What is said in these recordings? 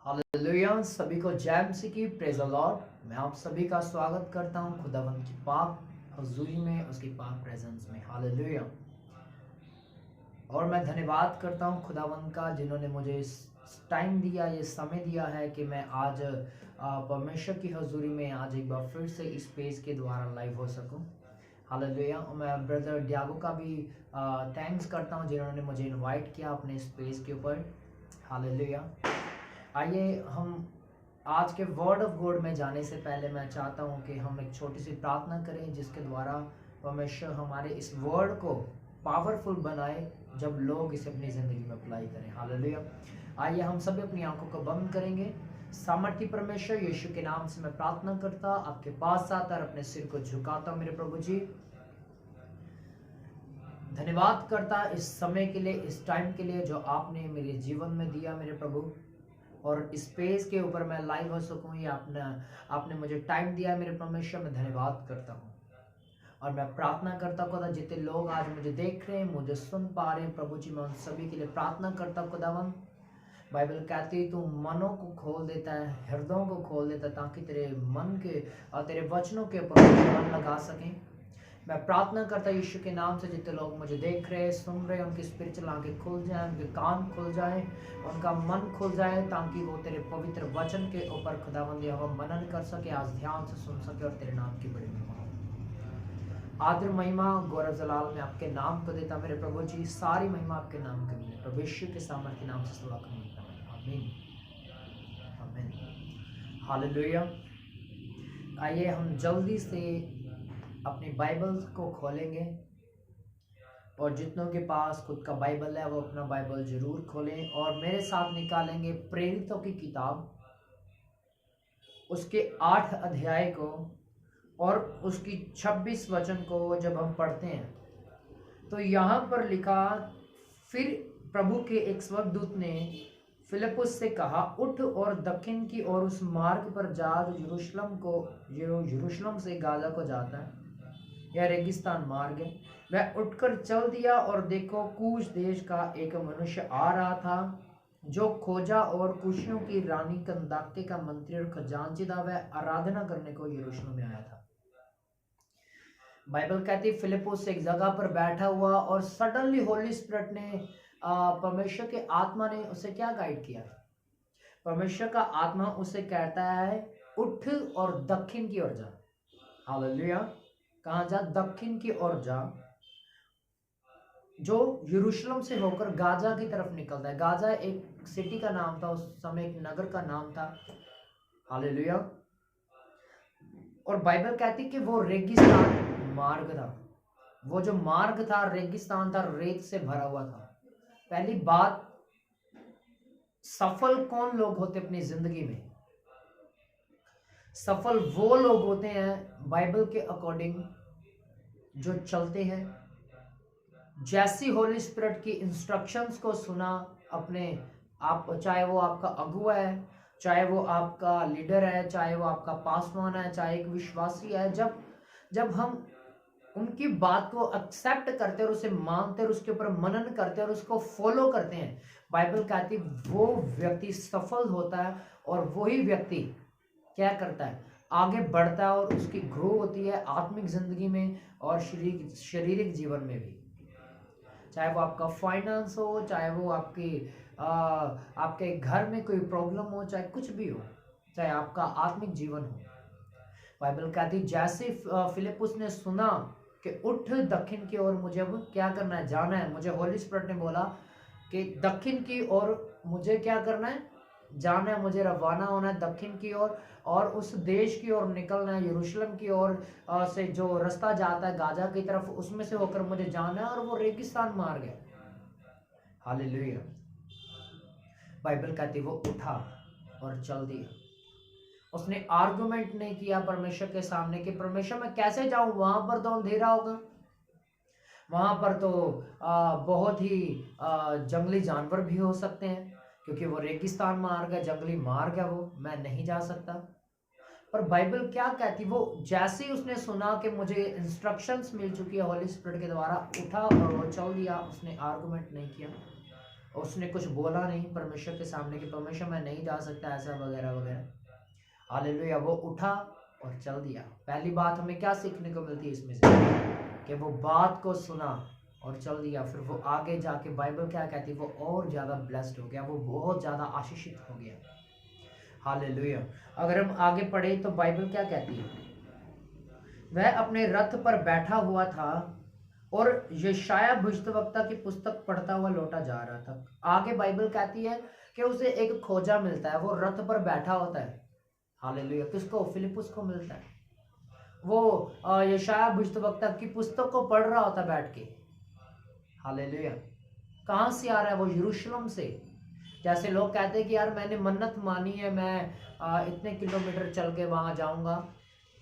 Hallelujah. सभी को जय मसीह की, प्रेज द लॉर्ड। मैं आप सभी का स्वागत करता हूं खुदावंद की पाक हजूरी में, उसकी पाक प्रेजेंस में। हालेलुया। और मैं धन्यवाद करता हूं खुदावंद का, जिन्होंने मुझे इस टाइम दिया, ये समय दिया है कि मैं आज परमेश्वर की हजूरी में आज एक बार फिर से इस पेज के द्वारा लाइव हो सकूं। हालेलुया। और मैं ब्रदर डियागो का भी थैंक्स करता हूं, जिन्होंने मुझे इनवाइट किया अपने इस पेज के ऊपर। हालेलुया। आइए हम आज के वर्ड ऑफ गॉड में जाने से पहले मैं चाहता हूं कि हम एक छोटी सी प्रार्थना करें, जिसके द्वारा परमेश्वर हमारे इस वर्ड को पावरफुल बनाए जब लोग इसे अपनी ज़िंदगी में अप्लाई करें। हालेलुया। आइए हम सभी अपनी आंखों को बंद करेंगे। सामर्थी परमेश्वर यीशु के नाम से मैं प्रार्थना करता, आपके पास आता और अपने सिर को झुकाता हूं। मेरे प्रभु जी, धन्यवाद करता इस समय के लिए, इस टाइम के लिए जो आपने मेरे जीवन में दिया मेरे प्रभु। और इस पेज के ऊपर मैं लाइव हो सकूं, ये आपने मुझे टाइम दिया है मेरे परमेश्वर। मैं धन्यवाद करता हूं और मैं प्रार्थना करता खुदा, जितने लोग आज मुझे देख रहे हैं, मुझे सुन पा रहे हैं प्रभु जी, मैं उन सभी के लिए प्रार्थना करता खुदावन। बाइबल कहती है तू मनों को खोल देता है, हृदयों को खोल देता है, ताकि तेरे मन के और तेरे वचनों के ऊपर मन लगा सकें। मैं प्रार्थना करता यीशु के नाम से, जितने लोग मुझे देख रहे, सुन रहे, उनकी स्पिरिचुअल आंखें खुल जाएं, उनके कान खुल जाएं, उनका मन खुल जाए, ताकि वो तेरे पवित्र वचन के ऊपर खुदावंद यहोवा मनन कर सके, आज ध्यान से सुन सके और तेरे नाम की बड़ी महिमा हो। आदर महिमा गौरव जलाल मैं आपके नाम को देता मेरे प्रभु जी, सारी महिमा आपके नाम के लिए, प्रभु यीशु के सामर्थ्य नाम से दुआ करता हूं। आमीन आमीन। हालेलुया। आइए हम जल्दी से अपनी बाइबल को खोलेंगे, और जितनों के पास खुद का बाइबल है वो अपना बाइबल जरूर खोलें और मेरे साथ निकालेंगे प्रेरितों की किताब, उसके 8 अध्याय को और उसकी 26 वचन को जब हम पढ़ते हैं तो यहाँ पर लिखा, फिर प्रभु के एक स्वर्गदूत ने फिलिपुस से कहा, उठ और दक्षिण की ओर उस मार्ग पर जा जो यरूशलेम से गाजा को जाता है, यह रेगिस्तान मार्ग है। वह उठकर चल दिया और देखो, कूश देश का एक मनुष्य आ रहा था, जो खोजा और कुशियों की रानी कंदाके का मंत्री और खजांची था। वह आराधना करने को यरूशलेम में आया था। बाइबल कहती है फिलिपुस एक जगह पर बैठा हुआ और सडनली होली स्पिरिट ने, परमेश्वर के आत्मा ने उसे क्या गाइड किया? परमेश्वर का आत्मा उसे कहता है, उठ और दक्षिण की ओर जा। हालेलुया। कहाँ जा? दक्षिण की ओर जा, जो यरूशलेम से होकर गाजा की तरफ निकलता है। गाजा एक सिटी का नाम था, उस समय एक नगर का नाम था। हालेलुया। और बाइबल कहती कि वो रेगिस्तान मार्ग था। वो जो मार्ग था रेगिस्तान था, रेत से भरा हुआ था। पहली बात, सफल कौन लोग होते अपनी जिंदगी में? सफल वो लोग होते हैं बाइबल के अकॉर्डिंग जो चलते हैं, जैसी होली स्पिरिट की इंस्ट्रक्शंस को सुना अपने आप, चाहे वो आपका अगुआ है, चाहे वो आपका लीडर है, चाहे वो आपका पासवान है, चाहे एक विश्वासी है, जब हम उनकी बात को एक्सेप्ट करते और उसे मानते और उसके ऊपर मनन करते और उसको फॉलो करते हैं, बाइबल कहती वो व्यक्ति सफल होता है। और वही व्यक्ति क्या करता है? आगे बढ़ता है और उसकी ग्रो होती है आत्मिक जिंदगी में और शारीरिक जीवन में भी। चाहे वो आपका फाइनेंस हो, चाहे वो आपके घर में कोई प्रॉब्लम हो, चाहे कुछ भी हो, चाहे आपका आत्मिक जीवन हो। बाइबल कहती जैसे फिलिपुस ने सुना कि उठ दक्षिण की ओर, मुझे अब क्या करना है? जाना है। मुझे होली स्पिरिट ने बोला कि दक्षिण की ओर मुझे क्या करना है? जाना है, मुझे रवाना होना है दक्षिण की ओर और उस देश की ओर निकलना है, यरूशलेम की ओर से जो रास्ता जाता है गाजा की तरफ, उसमें से होकर मुझे जाना है, और वो रेगिस्तान मार्ग है। हालेलुया। बाइबल कहती वो उठा और चल दिया। उसने आर्गुमेंट नहीं किया परमेश्वर के सामने कि परमेश्वर मैं कैसे जाऊं, वहां पर तो अंधेरा होगा, वहां पर तो बहुत ही जंगली जानवर भी हो सकते हैं, क्योंकि वो रेगिस्तान मार्ग है, जंगली मार्ग है, वो मैं नहीं जा सकता। पर बाइबल क्या कहती, वो जैसे ही उसने सुना कि मुझे इंस्ट्रक्शंस मिल चुकी है होली स्पिरिट के द्वारा, उठा और वो चल दिया। उसने आर्गुमेंट नहीं किया, उसने कुछ बोला नहीं परमेश्वर के सामने कि परमेश्वर मैं नहीं जा सकता ऐसा वगैरह वगैरह। हालेलुया। वो उठा और चल दिया। पहली बात हमें क्या सीखने को मिलती है इसमें से, कि वो बात को सुना और चल दिया। फिर वो आगे जाके बाइबल क्या कहती है, वो और ज़्यादा ब्लेस्ड हो गया, वो बहुत ज़्यादा आशीषित हो गया। हालेलुया। अगर हम आगे पढ़े तो बाइबल क्या कहती है, वह अपने रथ पर बैठा हुआ था और यशाया भविष्यद्वक्ता की पुस्तक पढ़ता हुआ लौटा जा रहा था। आगे बाइबल कहती है कि उसे एक खोजा मिलता है, वो रथ पर बैठा होता है। हालेलुया। किसको? फिलिपुस को मिलता है। वो यशाया भविष्यद्वक्ता की पुस्तक को पढ़ रहा होता बैठ के। हालेलुया। कहाँ से आ रहा है वो? यरूशलेम से। जैसे लोग कहते हैं कि यार मैंने मन्नत मानी है, मैं इतने किलोमीटर चल के वहां जाऊंगा।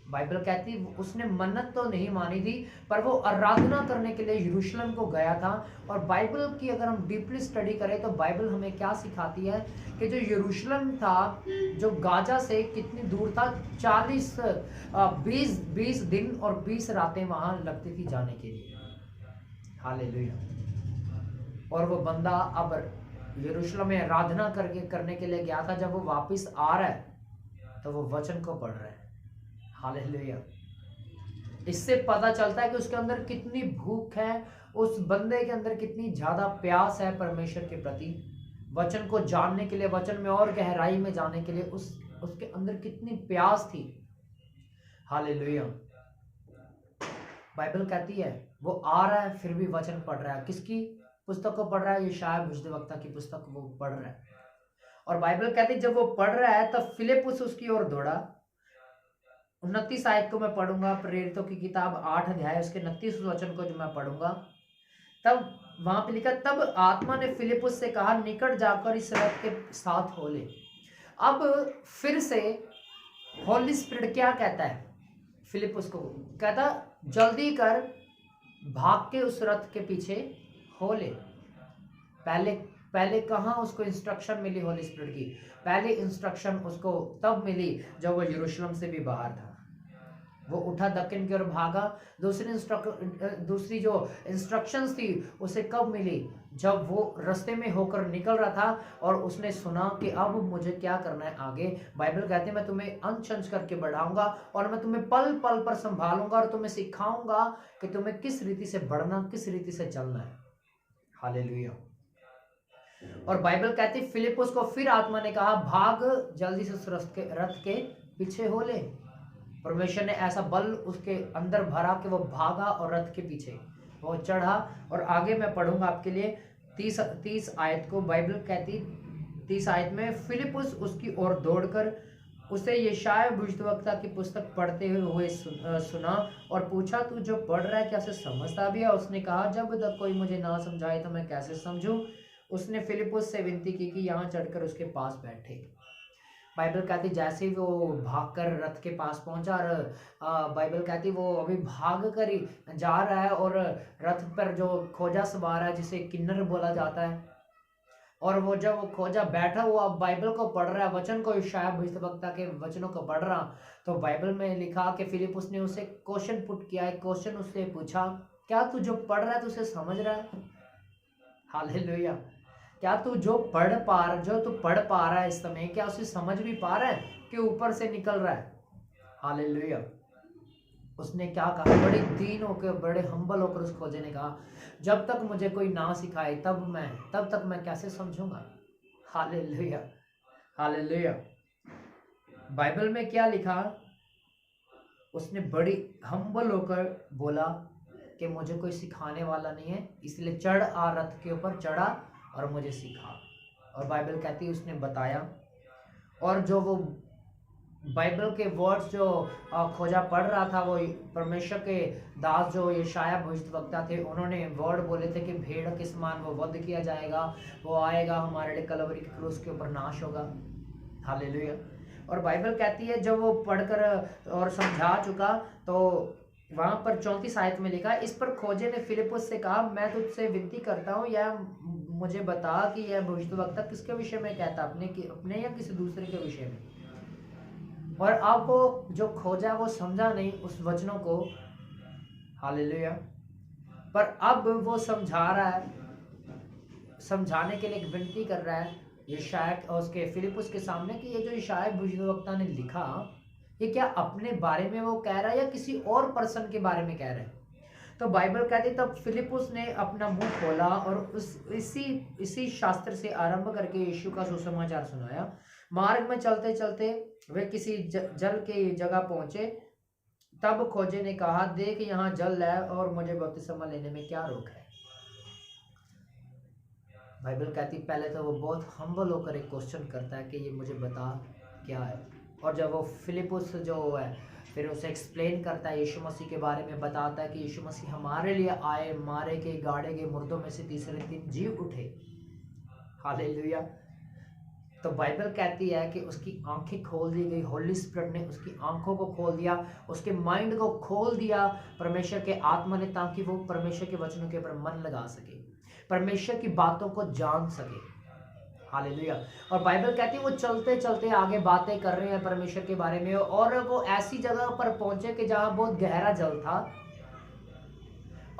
बाइबल कहती उसने मन्नत तो नहीं मानी थी, पर वो आराधना करने के लिए यरूशलेम को गया था। और बाइबल की अगर हम डीपली स्टडी करें तो बाइबल हमें क्या सिखाती है कि जो यरूशलेम था, जो गाजा से कितनी दूर था, 20 दिन और 20 रातें वहां लगती थी जाने के लिए। हालेलुया। और वो बंदा अब यरूशलेम में आराधना करने के लिए गया था। जब वो वापस आ रहा है तो वो वचन को पढ़ रहा है। हालेलुया। इससे पता चलता है कि उसके अंदर कितनी भूख है, उस बंदे के अंदर कितनी ज्यादा प्यास है परमेश्वर के प्रति, वचन को जानने के लिए, वचन में और गहराई में जाने के लिए उसके अंदर कितनी प्यास थी। हालेलुया। बाइबल कहती है वो आ रहा है फिर भी वचन पढ़ रहा है। किसकी पुस्तक को पढ़ रहा है? यशाया भविष्यद्वक्ता की पुस्तक वो पढ़ रहा है। और बाइबल कहती है जब वो पढ़ रहा है तब फिलिपुस उसकी ओर दौड़ा। 29 आयत को मैं पढ़ूंगा, प्रेरितों की किताब 8 अध्याय उसके 29 वचन को जो मैं पढ़ूंगा। तब वहां पे लिखा, तब आत्मा ने फिलिपुस से कहा, निकट जाकर इस रथ के साथ हो ले। अब फिर से होली स्पिरिट क्या कहता है फिलिपुस को? कहता जल्दी कर, भाग के उस रथ के पीछे हो ले। पहले कहाँ उसको इंस्ट्रक्शन मिली होली स्पिरिट की? पहले इंस्ट्रक्शन उसको तब मिली जब वो यरूशलेम से भी बाहर था। वो उठा, दक्षिण की ओर भागा। दूसरी जो इंस्ट्रक्शंस थी उसे कब मिली? जब वो रास्ते में होकर निकल रहा था और उसने सुना कि अब मुझे क्या करना है आगे। बाइबल कहते हैं मैं तुम्हें अंश अंश करके बढ़ाऊंगा और मैं तुम्हें पल पल पर संभालूंगा और तुम्हें सिखाऊंगा कि तुम्हें किस रीति से बढ़ना, किस रीति से चलना है। हालेलुया। और बाइबल कहती है फिलिपुस को फिर आत्मा ने कहा, भाग जल्दी से उस रथ के पीछे हो ले। परमेश्वर ने ऐसा बल उसके अंदर भरा कि वो भागा और रथ के पीछे वो चढ़ा। और आगे मैं पढ़ूंगा आपके लिए 30 आयत को। बाइबल कहती 30 आयत में, फिलिपुस उसकी ओर दौड़कर उसे यशाया भविष्यद्वक्ता की पुस्तक पढ़ते हुए सुना और पूछा, तू जो पढ़ रहा है क्या उसे समझता भी है? उसने कहा, जब तक कोई मुझे ना समझाए तो मैं कैसे समझूं? उसने फिलिपुस से विनती की कि यहाँ चढ़कर उसके पास बैठे। बाइबल कहती जैसे ही वो भागकर रथ के पास पहुंचा, और बाइबल कहती वो अभी भाग कर ही जा रहा है और रथ पर जो खोजा सवार है जिसे किन्नर बोला जाता है, और वो जब वो खोजा बैठा हुआ बाइबल को पढ़ रहा है, वचन को, यशाया भविष्यद्वक्ता के वचनों को पढ़ रहा, तो बाइबल में लिखा कि फिलिपुस ने उसे क्वेश्चन पुट किया, एक क्वेश्चन उससे पूछा, क्या तू जो पढ़ रहा है तू उसे समझ रहा है? हालेलुया। क्या तू जो तू पढ़ पा रहा है इस समय, क्या उसे समझ भी पा रहा है कि ऊपर से निकल रहा है? हालेलुया। उसने क्या कहा? बड़े दीन होकर, बड़े हम्बल होकर उस खोजे ने कहा, जब तक मुझे कोई ना सिखाए तब तक मैं कैसे समझूंगा? हालेलुया। हालेलुया। बाइबल में क्या लिखा? उसने बड़ी हम्बल होकर बोला कि मुझे कोई सिखाने वाला नहीं है, इसलिए चढ़ आ, रथ के ऊपर चढ़ा और मुझे सिखा। और बाइबल कहती है उसने बताया। और जो वो बाइबल के वर्ड्स जो खोजा पढ़ रहा था, वो परमेश्वर के दास जो यशाया भविष्यद्वक्ता थे, उन्होंने वर्ड बोले थे कि भेड़ के समान वो वध किया जाएगा, वो आएगा, हमारे लिए कलवरी के क्रूस के ऊपर नाश होगा। हालेलुया। और बाइबल कहती है जब वो पढ़कर और समझा चुका तो वहां पर 34 आयत में लिखा, इस पर खोजे ने फिलिपुस से कहा, मैं तुझसे विनती करता हूँ या मुझे बता कि यह भविष्यद्वक्ता किसके विषय में कहता, अपने या किसी दूसरे के विषय में? और अब वो जो खोजा वो समझा नहीं उस वचनों को। हालेलुया। पर अब वो समझा रहा है, समझाने के लिए एक विनती कर रहा है यशायाह और उसके फिलिपुस के सामने कि ये जो यशायाह भविष्यद्वक्ता ने लिखा, ये क्या अपने बारे में वो कह रहा है या किसी और पर्सन के बारे में कह रहा है। तो बाइबल कहती तब फिलिपुस ने अपना मुंह खोला और उस इसी इसी शास्त्र से आरंभ करके यीशु का सुसमाचार सुनाया। मार्ग में चलते चलते वे किसी जल के जगह पहुंचे। तब खोजे ने कहा, देख यहाँ जल है और मुझे बपतिस्मा लेने में क्या रोक है। बाइबल कहती पहले तो वो बहुत हम्बल होकर एक क्वेश्चन करता है कि ये मुझे बता क्या है। और जब वो फिलिपुस जो है फिर उसे एक्सप्लेन करता है, यीशु मसीह के बारे में बताता है कि यीशु मसीह हमारे लिए आए, मारे गए, गाड़े गए, मुर्दों में से तीसरे दिन जी उठे। हालेलुया। तो बाइबल कहती है कि उसकी आंखें खोल दी गई, होली स्पिरिट ने उसकी आंखों को खोल दिया, उसके माइंड को खोल दिया परमेश्वर के आत्मा ने, ताकि वो परमेश्वर के वचनों के ऊपर मन लगा सके, परमेश्वर की बातों को जान सके। हालेलुया। और बाइबल कहती है वो चलते चलते आगे बातें कर रहे हैं परमेश्वर के बारे में, और वो ऐसी जगह पर पहुंचे कि जहां बहुत गहरा जल था।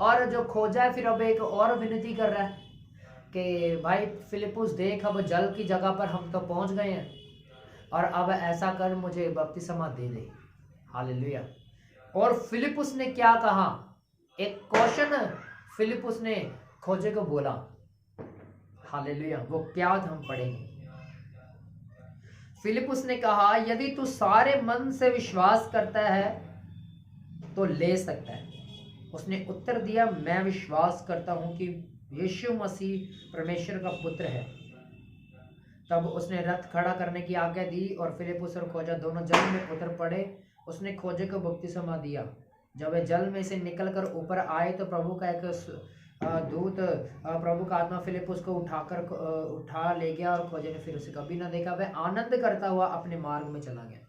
और जो खोजा है फिर अब एक और विनती कर रहा है कि भाई फिलिपुस देख, अब जल की जगह पर हम तो पहुंच गए हैं, और अब ऐसा कर मुझे बपतिस्मा दे दे। हालेलुया। और फिलिपुस ने क्या कहा, एक क्वेश्चन फिलिपुस ने खोजे को बोला। हालेलुया। वो क्या हम पढ़ेंगे। फिलिपुस ने कहा, यदि तू सारे मन से विश्वास करता है तो ले सकता है। उसने उत्तर दिया, मैं विश्वास करता हूं कि यीशु मसीह परमेश्वर का पुत्र है। तब उसने रथ खड़ा करने की आज्ञा दी और फिलिपुस और खोजा दोनों जल में उतर पड़े। उसने खोजे को बपतिस्मा दिया। जब वे जल में से निकलकर ऊपर आए तो प्रभु का एक दूत, प्रभु का आत्मा फिलिपुस को उठा ले गया, और खोजे ने फिर उसे कभी ना देखा। वह आनंद करता हुआ अपने मार्ग में चला गया।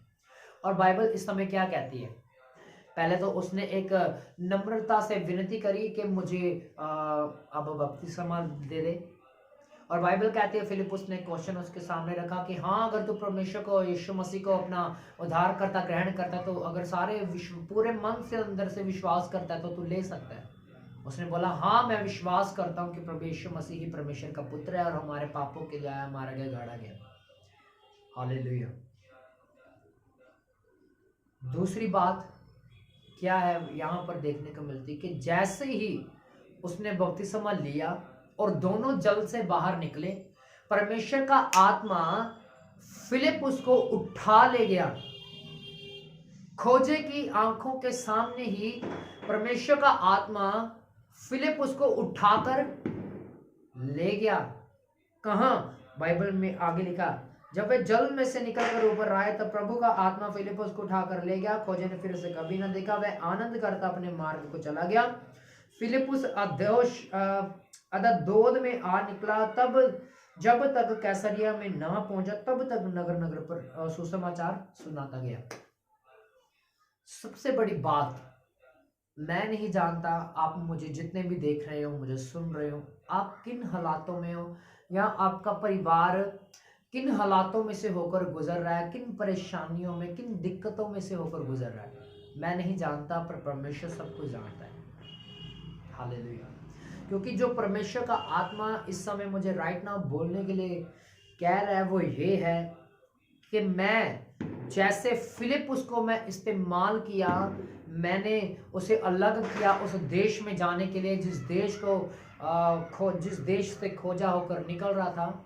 और बाइबल इस समय क्या कहती है, पहले तो उसने एक नम्रता से विनती करी कि मुझे अब बपतिस्मा दे दे। और बाइबल कहती है फिलिपुस ने क्वेश्चन उसके सामने रखा कि हाँ, अगर तू परमेश्वर को, यीशु मसीह को अपना उद्धारकर्ता ग्रहण करता है, तो अगर सारे पूरे मन से अंदर से विश्वास करता है तो तू ले सकता है। उसने बोला, हाँ मैं विश्वास करता हूँ कि प्रभु यीशु मसीह ही परमेश्वर का पुत्र है और हमारे पापों के लिए आया, मारा गया, गाड़ा गया। हालेलुया। दूसरी बात क्या है यहाँ पर देखने को मिलती कि जैसे ही उसने बपतिस्मा लिया और दोनों जल से बाहर निकले, परमेश्वर का आत्मा फिलिपुस को उठा ले गया। खोजे की आंखों के सामने ही परमेश्वर का आत्मा फिलिपुस को उठाकर ले गया। कहां? बाइबल में आगे लिखा, जब वे जल में से निकलकर ऊपर आए तब प्रभु का आत्मा फिलिपुस को उठाकर ले गया। खोजे ने फिर उसे कभी न देखा। वह आनंद करता अपने मार्ग को चला गया। फिलिपुस अदोद में आ निकला। तब जब तक कैसरिया में ना पहुंचा तब तक नगर नगर पर सुसमाचार सुनाता गया। सबसे बड़ी बात, मैं नहीं जानता आप मुझे जितने भी देख रहे हो, मुझे सुन रहे हो, आप किन हालातों में हो, या आपका परिवार किन हालातों में से होकर गुजर रहा है, किन परेशानियों में, किन दिक्कतों में से होकर गुजर रहा है, मैं नहीं जानता, पर परमेश्वर सब कुछ जानता है। हालेलुया। क्योंकि जो परमेश्वर का आत्मा इस समय मुझे राइट नाउ बोलने के लिए कह रहा है वो ये है कि मैं जैसे फिलिपुस को मैं इस्तेमाल किया, मैंने उसे अलग किया उस देश में जाने के लिए जिस देश से खोजा होकर निकल रहा था,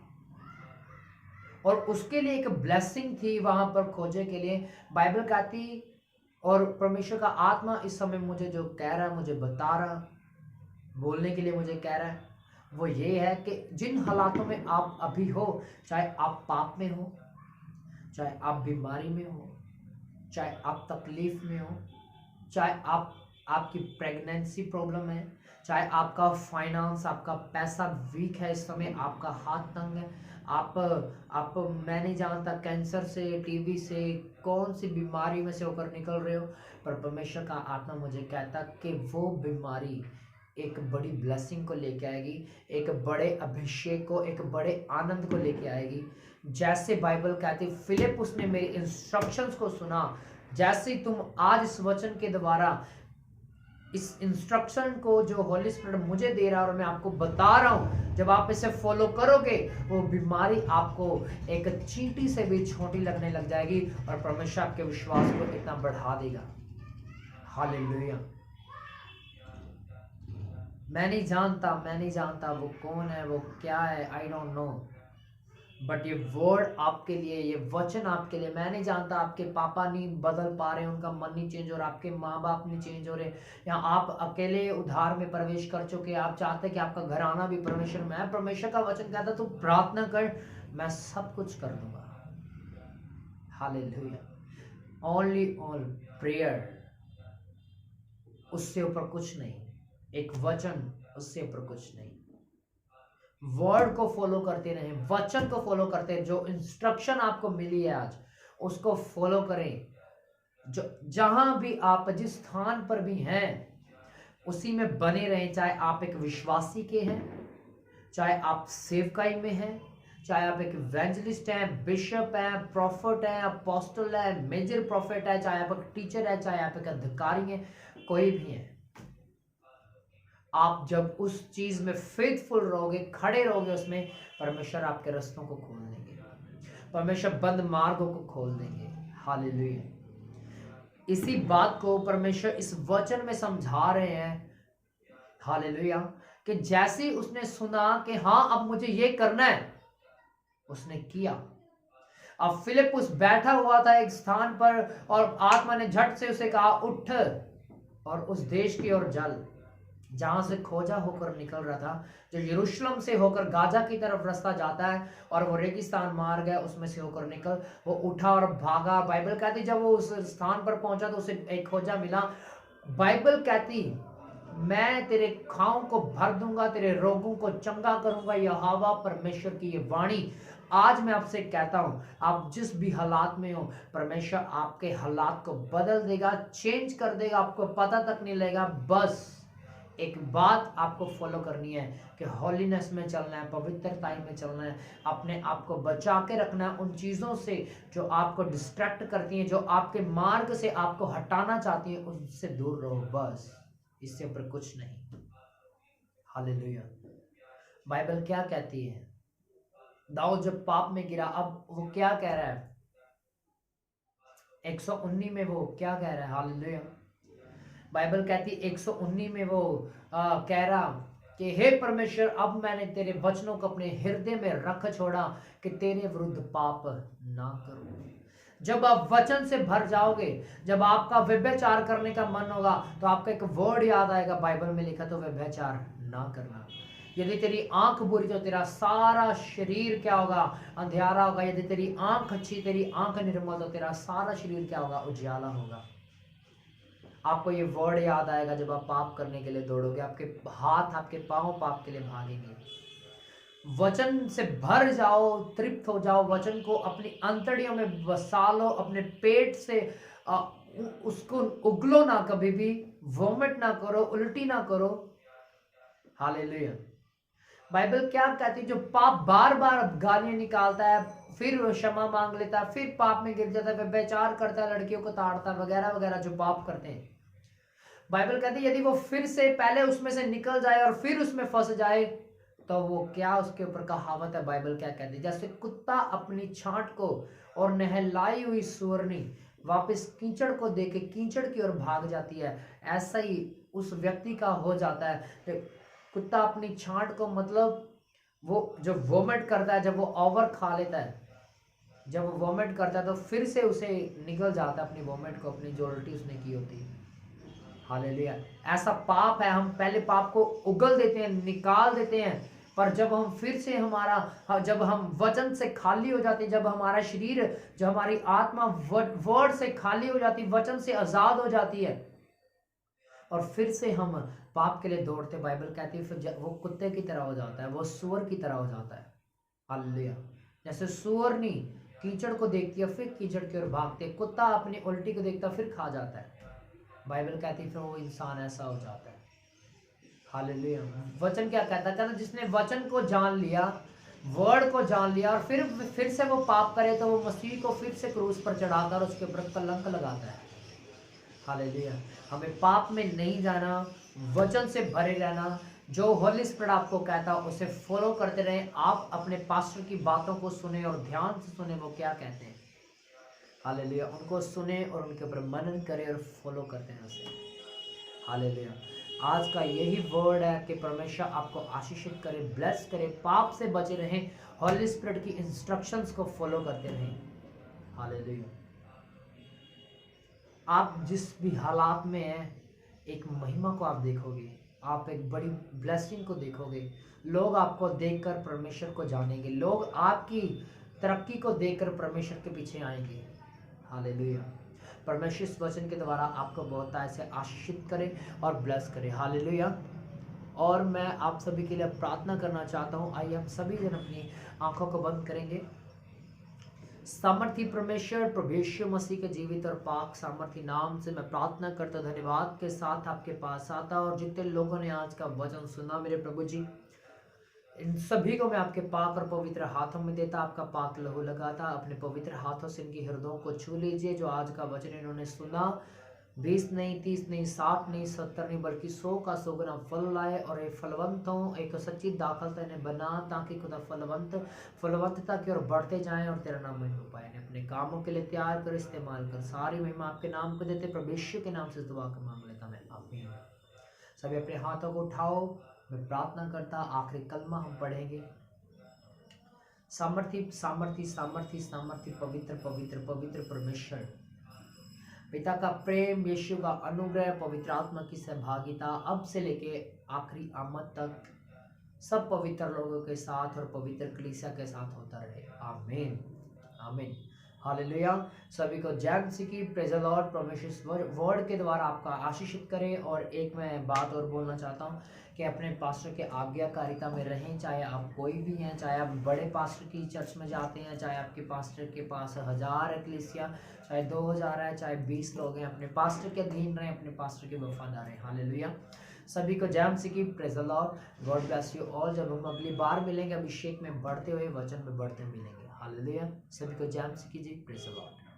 और उसके लिए एक ब्लेसिंग थी वहां पर खोजे के लिए। बाइबल कहती, और परमेश्वर का आत्मा इस समय मुझे जो कह रहा है, मुझे बता रहा, बोलने के लिए मुझे कह रहा है, वो ये है कि जिन हालातों में आप अभी हो, चाहे आप पाप में हो, चाहे आप बीमारी में हो, चाहे आप तकलीफ में हो, चाहे आपकी प्रेगनेंसी प्रॉब्लम है, चाहे आपका फाइनेंस, आपका पैसा वीक है, इस समय आपका हाथ तंग है, आप मैं नहीं जानता कैंसर से, टीबी से, कौन सी बीमारी में से होकर निकल रहे हो, पर परमेश्वर का आत्मा मुझे कहता कि वो बीमारी एक बड़ी ब्लेसिंग को लेके आएगी, एक बड़े अभिषेक को, एक बड़े आनंद को लेके आएगी। जैसे बाइबल कहती, फिलिपुस ने मेरे इंस्ट्रक्शंस को सुना, जैसे तुम आज इस वचन के द्वारा इस इंस्ट्रक्शन को जो होली स्पिरिट मुझे दे रहा है और मैं आपको बता रहा हूं, जब आप इसे फॉलो करोगे वो बीमारी आपको एक चींटी से भी छोटी लगने लग जाएगी और परमेश्वर आपके विश्वास को इतना बढ़ा देगा। हालेलुया। मैं नहीं जानता वो कौन है, वो क्या है, आई डोंट नो, बट ये वर्ड आपके लिए, ये वचन आपके लिए। मैं नहीं जानता आपके पापा नहीं बदल पा रहे, उनका मन नहीं चेंज हो रहा, आपके माँ बाप नहीं चेंज हो रहे, या आप अकेले उधार में प्रवेश कर चुके, आप चाहते कि आपका घराना भी परमेश्वर में है। परमेश्वर का वचन कहता तू प्रार्थना कर, मैं सब कुछ कर दूंगा। हालेलुया। ओनली ऑन प्रेयर, उससे ऊपर कुछ नहीं, एक वचन, उससे ऊपर कुछ नहीं। वर्ड को फॉलो करते रहें, वचन को फॉलो करते हैं, जो इंस्ट्रक्शन आपको मिली है आज उसको फॉलो करें। जो जहां भी आप जिस स्थान पर भी हैं उसी में बने रहें, चाहे आप एक विश्वासी के हैं, चाहे आप सेवकाई में हैं, चाहे आप एक इवेंजलिस्ट हैं, बिशप हैं, प्रॉफिट हैं, अपोस्टल है, मेजर प्रॉफिट है, चाहे आप एक टीचर है, चाहे आप एक अधिकारी हैं, कोई भी है, आप जब उस चीज में फेथफुल रहोगे, खड़े रहोगे उसमें, परमेश्वर आपके रास्तों को खोल देंगे, परमेश्वर बंद मार्गों को खोल देंगे। हालेलुया। इसी बात को परमेश्वर इस वचन में समझा रहे हैं। हालेलुया। कि जैसे ही उसने सुना कि हाँ अब मुझे ये करना है, उसने किया। अब फिलिपुस बैठा हुआ था एक स्थान पर और आत्मा ने झट से उसे कहा उठ और उस देश की ओर चल जहां से खोजा होकर निकल रहा था, जो यरूशलेम से होकर गाजा की तरफ रास्ता जाता है और वो रेगिस्तान मार्ग है उसमें से होकर निकल, वो उठा और भागा। बाइबल कहती जब वो उस स्थान पर पहुंचा तो उसे एक खोजा मिला। बाइबल कहती मैं तेरे खाओं को भर दूंगा, तेरे रोगों को चंगा करूंगा। यहोवा परमेश्वर की ये वाणी आज मैं आपसे कहता हूं, आप जिस भी हालात में हो, परमेश्वर आपके हालात को बदल देगा, चेंज कर देगा, आपको पता तक नहीं लगेगा। बस एक बात आपको फॉलो करनी है कि हॉलीनेस में चलना है, पवित्रता में चलना है, अपने आप को बचा के रखना है उन चीजों से जो आपको डिस्ट्रैक्ट करती हैं, जो आपके मार्ग से आपको हटाना चाहती हैं, उनसे दूर रहो। बस इससे ऊपर कुछ नहीं। हालेलुया। बाइबल क्या कहती है? दाऊद जब पाप में गिरा, अब वो क्या कह रहा है? 119 में वो क्या कह रहा है? हालेलुया। बाइबल कहती 119 में वो कह रहा कि हे परमेश्वर अब मैंने तेरे वचनों को अपने हृदय में रख छोड़ा कि तेरे विरुद्ध पाप ना करूं। जब आप वचन से भर जाओगे, जब आपका व्यभिचार करने का मन होगा तो आपका एक वर्ड याद आएगा, बाइबल में लिखा तो व्यभिचार ना करना। यदि तेरी आंख बुरी तो तेरा सारा शरीर क्या होगा? अंधियारा होगा। यदि तेरी आंख अच्छी, तेरी आंख निर्मल तो तेरा सारा शरीर क्या होगा? उजाला होगा। आपको ये वर्ड याद आएगा जब आप पाप करने के लिए दौड़ोगे, आपके हाथ आपके पांव पाप के लिए भागेंगे। वचन से भर जाओ, तृप्त हो जाओ, वचन को अपनी अंतड़ियों में बसा लो, अपने पेट से उसको उगलो ना, कभी भी वोमिट ना करो, उल्टी ना करो। हालेलुया। बाइबल क्या कहती है? जो पाप बार बार गालियां निकालता है, फिर क्षमा मांग लेता है, फिर पाप में गिर जाता है, व्यभिचार करता है, लड़कियों को ताड़ता है, वगैरह वगैरह जो पाप करते हैं, बाइबल कहती है यदि वो फिर से पहले उसमें से निकल जाए और फिर उसमें फंस जाए तो वो क्या, उसके ऊपर कहावत है, बाइबल क्या कहती है? जैसे कुत्ता अपनी छांट को और नहलाई हुई सुअरनी वापस कीचड़ को देके कीचड़ की ओर भाग जाती है, ऐसा ही उस व्यक्ति का हो जाता है। कुत्ता अपनी छांट को, मतलब वो जब वोमिट करता है, जब वो ओवर खा लेता है, जब वो वोमिट करता है तो फिर से उसे निकल जाता है अपनी वोमिट को, अपनी जो उल्टी उसने की होती है। हालेलुया। ऐसा पाप है, हम पहले पाप को उगल देते हैं, निकाल देते हैं, पर जब हम फिर से जब हम वचन से खाली हो जाते हैं, जब हमारा शरीर, जब हमारी आत्मा वर्ड से खाली हो जाती, वचन से आजाद हो जाती है और फिर से हम पाप के लिए दौड़ते, बाइबल कहती है फिर वो कुत्ते की तरह हो जाता है, वो सुअर की तरह हो जाता है। हालेलुया। जैसे सुअरनी कीचड़ को देखती है फिर कीचड़ की ओर भागती है, कुत्ता अपनी उल्टी को देखता फिर खा जाता है। बाइबल कहती है फिर वो इंसान ऐसा हो जाता है। हालेलुया। वचन क्या कहता है? कहता जिसने वचन को जान लिया, वर्ड को जान लिया और फिर से वो पाप करे तो वो मसीह को फिर से क्रूस पर चढ़ाकर उसके ऊपर कलंक लगाता है। हालेलुया। हमें पाप में नहीं जाना, वचन से भरे रहना, जो होली स्पिरिट आपको कहता है उसे फॉलो करते रहें। आप अपने पास्टर की बातों को सुने और ध्यान से सुने वो क्या कहते हैं। हालेलुया। उनको सुने और उनके ऊपर मनन करें और फॉलो करते हैं उसे। हालेलुया। आज का यही वर्ड है कि परमेश्वर आपको आशीषित करे, ब्लेस करे, पाप से बचे रहें, होली स्पिरिट की इंस्ट्रक्शंस को फॉलो करते रहें। हालेलुया। आप जिस भी हालात में हैं, एक महिमा को आप देखोगे, आप एक बड़ी ब्लेसिंग को देखोगे। लोग आपको देखकर परमेश्वर को जानेंगे, लोग आपकी तरक्की को देखकर परमेश्वर के पीछे आएंगे। हालेलुया। परमेश्वर इस वचन के द्वारा आपको बहुत ऐसे आशीषित करे और ब्लेस करे। हालेलुया। और मैं आप सभी के लिए प्रार्थना करना चाहता हूँ। आइए हम सभी जन अपनी आंखों को बंद करेंगे। सामर्थी परमेश्वर प्रभु यीशु मसीह के जीवित और पाक सामर्थी नाम से मैं प्रार्थना करता, धन्यवाद के साथ आपके पास आता। और जितने लोगों ने आज का वचन सुना मेरे प्रभु जी, इन सभी को मैं आपके पाक और पवित्र हाथों में देता, आपका पाक लहू लगाता। अपने पवित्र हाथों से इनकी हृदयों को छू लीजिए। जो आज का वचन इन्होंने सुना, 20 नहीं, 30 नहीं, 60 नहीं, 70 नहीं, बल्कि 100 का 100 गुना फल लाए और एक फलवंत हो, एक सच्ची दाखलता इन्हें बना, ताकि खुदा फलवंतता की ओर बढ़ते जाएं और तेरा नाम महिमा पाए। इन्हें अपने कामों के लिए तैयार कर, इस्तेमाल कर। सारी महिमा आपके नाम को देते, प्रभु यीशु के नाम से दुआ कर मांग लेता मैं, आमीन। सभी अपने हाथों को उठाओ। मैं प्रार्थना करता, आखिरी कलमा हम पढ़ेंगे। सामर्थी सामर्थी सामर्थी सामर्थी पवित्र पवित्र पवित्र परमेश्वर, पिता का प्रेम, यीशु का अनुग्रह, पवित्र आत्मा की सहभागिता अब से लेके आखिरी आमद तक सब पवित्र लोगों के साथ और पवित्र कलीसिया के साथ होता रहे, आमीन आमीन। हालेलुया। सभी को जय मसीह की, प्रेज़ द लॉर्ड। परमेश्वर वर्ड के द्वारा आपका आशीषित करे। और एक मैं बात और बोलना चाहता हूँ कि अपने पास्टर के आज्ञाकारिता में रहें। चाहे आप कोई भी हैं, चाहे आप बड़े पास्टर की चर्च में जाते हैं, चाहे आपके पास्टर के पास 1000 है कलीसिया, चाहे 2000 है, चाहे 20 लोग हैं, अपने पास्टर के अधीन रहें, अपने पास्टर के वफादार रहें। हालेलुया। सभी को जय मसीह की, praise the Lord. God bless you all. जब हम अगली बार मिलेंगे, अभिषेक में बढ़ते हुए, वचन में बढ़ते मिलेंगे। हालेलुया। सभी को जय मसीह की, प्रेज़ द लॉर्ड।